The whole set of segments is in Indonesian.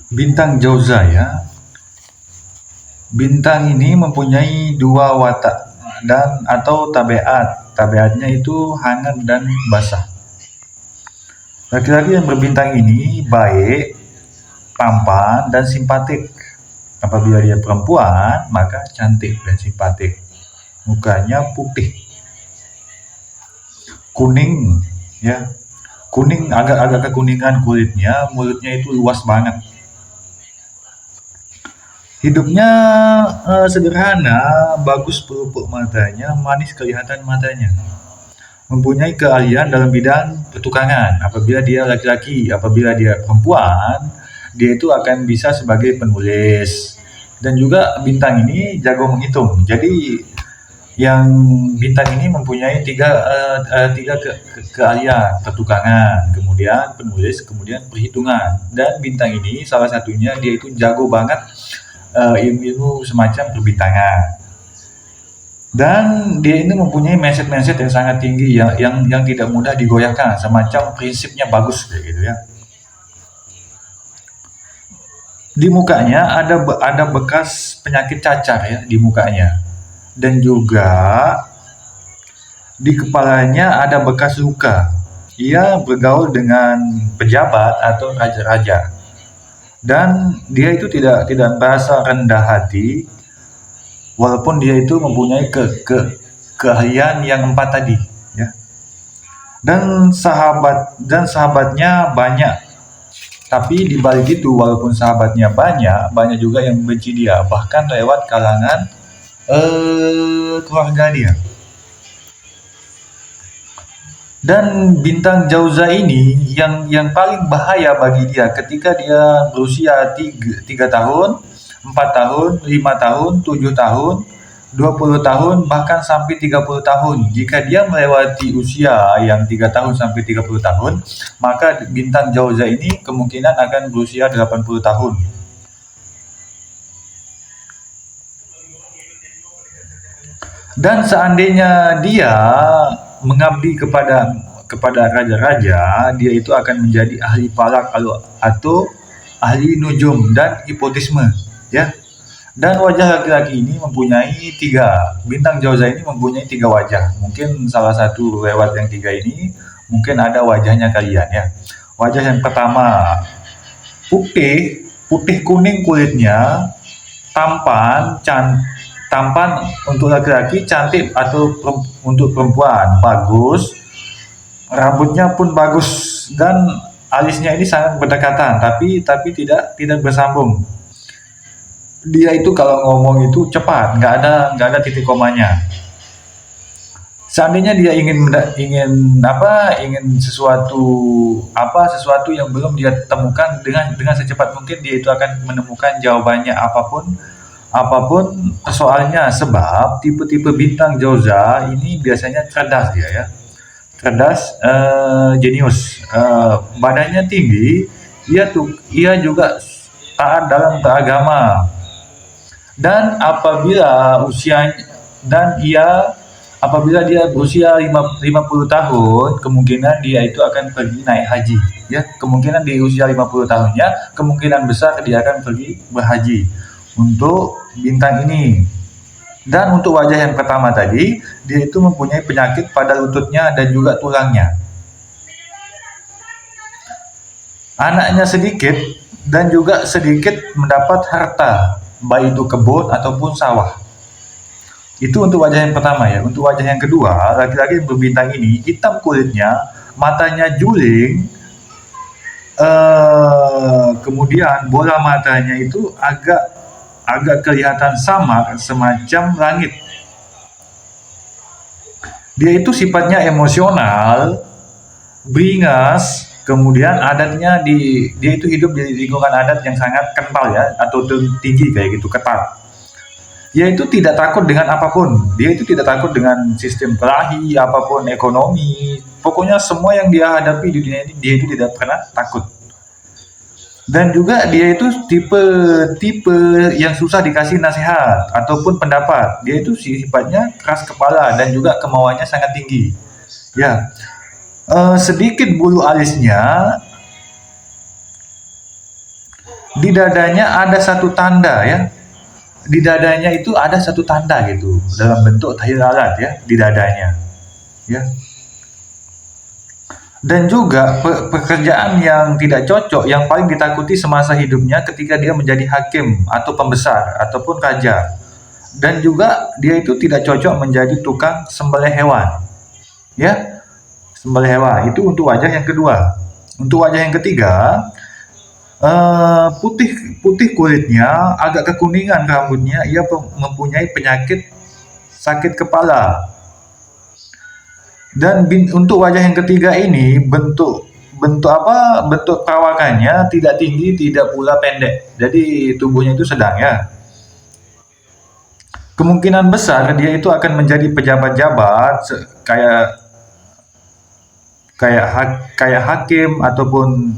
Bintang Jauza ya. Bintang ini mempunyai dua watak dan atau tabiat. Tabiatnya itu hangat dan basah. Laki-laki yang berbintang ini baik, tampan, dan simpatik. Apabila dia perempuan, maka cantik dan simpatik. Mukanya putih, kuning, ya, kuning agak-agak kekuningan kulitnya, mulutnya itu luas banget. Hidupnya sederhana, bagus pelupuk matanya, manis kelihatan matanya. Mempunyai keahlian dalam bidang pertukangan. Apabila dia laki-laki, apabila dia perempuan, dia itu akan bisa sebagai penulis. Dan juga bintang ini jago menghitung. Jadi yang bintang ini mempunyai keahlian pertukangan, kemudian penulis, kemudian perhitungan. Dan bintang ini salah satunya dia itu jago banget ilmu semacam perbintangan. Dan dia ini mempunyai mindset yang sangat tinggi yang tidak mudah digoyahkan, semacam prinsipnya bagus kayak gitu ya. Di mukanya ada bekas penyakit cacar ya di mukanya. Dan juga di kepalanya ada bekas luka. Ia bergaul dengan pejabat atau raja-raja. Dan dia itu tidak merasa rendah hati walaupun dia itu mempunyai keahlian yang empat tadi ya. Dan sahabatnya banyak. Tapi di balik itu walaupun sahabatnya banyak juga yang membenci dia, bahkan lewat kalangan keluarga dia. Dan bintang Jauza ini yang paling bahaya bagi dia ketika dia berusia 3 tahun, 4 tahun, 5 tahun, 7 tahun, 20 tahun, bahkan sampai 30 tahun. Jika dia melewati usia yang 3 tahun sampai 30 tahun, maka bintang Jauza ini kemungkinan akan berusia 80 tahun. Dan seandainya dia mengabdi kepada raja-raja, dia itu akan menjadi ahli falak atau ahli nujum dan hipotisme, ya. Dan wajah laki-laki ini mempunyai bintang Jauza ini mempunyai 3 wajah. Mungkin salah satu lewat yang 3 ini, mungkin ada wajahnya kalian ya. Wajah yang pertama, putih kuning kulitnya, tampan, tampan untuk laki-laki, cantik atau untuk perempuan, bagus, rambutnya pun bagus dan alisnya ini sangat berdekatan, tapi tidak bersambung. Dia itu kalau ngomong itu cepat, nggak ada titik komanya. Seandainya dia ingin sesuatu yang belum dia temukan, dengan secepat mungkin dia itu akan menemukan jawabannya apapun soalnya, sebab tipe-tipe bintang Jauza ini biasanya cerdas dia ya. Cerdas, jenius, badannya tinggi, ia juga taat dalam beragama. Dan apabila dia berusia 50 tahun, kemungkinan dia itu akan pergi naik haji ya. Kemungkinan di usia 50 tahunnya, kemungkinan besar dia akan pergi berhaji untuk bintang ini. Dan untuk wajah yang pertama tadi, dia itu mempunyai penyakit pada lututnya dan juga tulangnya. Anaknya sedikit dan juga sedikit mendapat harta, baik itu kebun ataupun sawah. Itu untuk wajah yang pertama ya. Untuk wajah yang kedua, laki-laki yang berbintang ini hitam kulitnya, matanya juling, kemudian bola matanya itu agak kelihatan samar semacam langit. Dia itu sifatnya emosional, beringas, kemudian dia itu hidup di lingkungan adat yang sangat kental ya, atau tinggi kayak gitu, ketat. Dia itu tidak takut dengan apapun. Dia itu tidak takut dengan sistem kelahi, apapun ekonomi. Pokoknya semua yang dia hadapi di dunia ini, dia itu tidak pernah takut. Dan juga dia itu tipe yang susah dikasih nasihat ataupun pendapat. Dia itu sifatnya keras kepala dan juga kemauannya sangat tinggi. Ya, sedikit bulu alisnya Di dadanya ada satu tanda ya. Di dadanya itu ada satu tanda gitu dalam bentuk tahil alat ya di dadanya ya. Dan juga pekerjaan yang tidak cocok yang paling ditakuti semasa hidupnya ketika dia menjadi hakim atau pembesar ataupun raja. Dan juga dia itu tidak cocok menjadi tukang sembelih hewan ya, sembelih hewan itu untuk wajah yang kedua. Untuk wajah yang ketiga, putih putih kulitnya, agak kekuningan rambutnya, ia mempunyai penyakit sakit kepala. Dan untuk wajah yang ketiga ini bentuk bentuk apa bentuk perawakannya tidak tinggi tidak pula pendek, jadi tubuhnya itu sedang ya. Kemungkinan besar dia itu akan menjadi pejabat-jabat kayak kayak hakim ataupun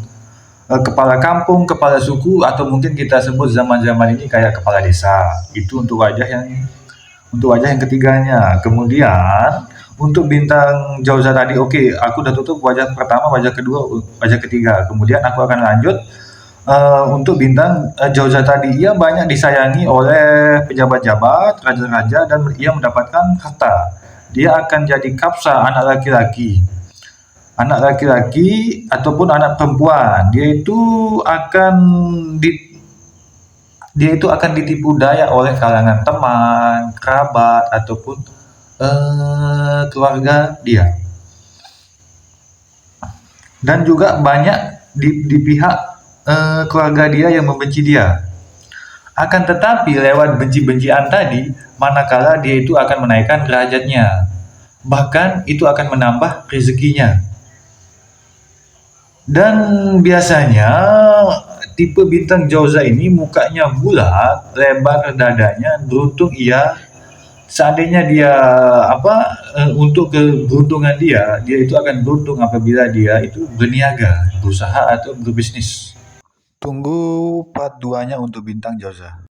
kepala kampung, kepala suku, atau mungkin kita sebut zaman-zaman ini kayak kepala desa. Itu untuk wajah yang ketiganya. Kemudian untuk bintang Jauza tadi, oke, aku udah tutup wajah pertama, wajah kedua, wajah ketiga. Kemudian aku akan lanjut untuk bintang Jauza tadi. Ia banyak disayangi oleh pejabat-jabat, raja-raja, dan ia mendapatkan harta. Dia akan jadi kapsa, anak laki-laki. Anak laki-laki ataupun anak perempuan, di dia itu akan ditipu daya oleh kalangan teman, kerabat, ataupun keluarga dia. Dan juga banyak di pihak keluarga dia yang membenci dia. Akan tetapi lewat benci-bencian tadi, manakala dia itu akan menaikkan derajatnya. Bahkan itu akan menambah rezekinya. Dan biasanya tipe bintang Jauza ini mukanya bulat, lebar dadanya, beruntung ia. Seandainya dia untuk keberuntungan dia itu akan beruntung apabila dia itu berniaga, berusaha atau berbisnis. Tunggu part 2-nya untuk bintang Jauza.